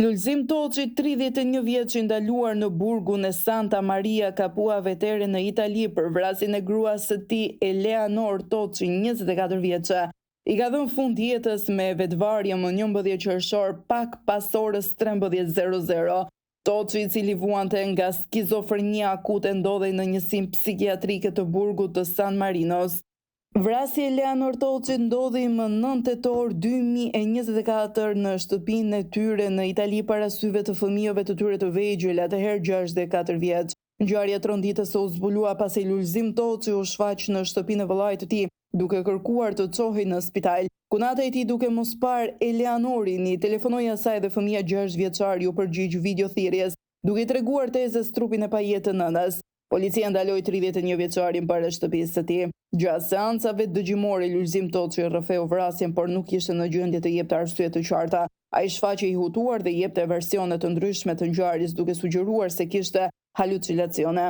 Lulzim Toçi, 31 vjeç, i ndaluar në burgun e Santa Maria Capua Vetere në Itali për vrasjen e gruas së tij Eleanor Toçi, 24 vjeçe. I ka dhënë fund jetës me vetvarje më 11 qershor pak pas orës 13:00. Toçi, i cili vuante nga skizofrenia akute, ndodhej në njësinë psikiatrike të burgut të San Marinos. Vrasja e Eleanor Toçi ndodhi më 9 tetor 2024 në shtëpinë e tyre në Itali para syve të fëmijëve të tyre të vegjël, atëherë 64 vjeç. Ngjarja e tronditës u zbulua pasi Lulzim Toçi u shfaq në shtëpinë e vëllait të tij, duke kërkuar të çohej në spital. Kunata e tij, duke mos parë Eleanorin, i telefonoi asaj dhe fëmia 6 vjeçar ju përgjigj videothirrjes, duke i treguar tezës trupin e pajetë të nënës. Policia ndaloi 31 vjeçarin para shtëpisë së tij. Gjatë seancave dëgjimore, Lulzim Toçi rrëfeu vrasjen, por nuk ishte në gjendje të jepte arsye të qarta. Ai shfaqej i hutuar dhe jepte versione të ndryshme të ngjarjes, duke sugjeruar se kishte halucinacione.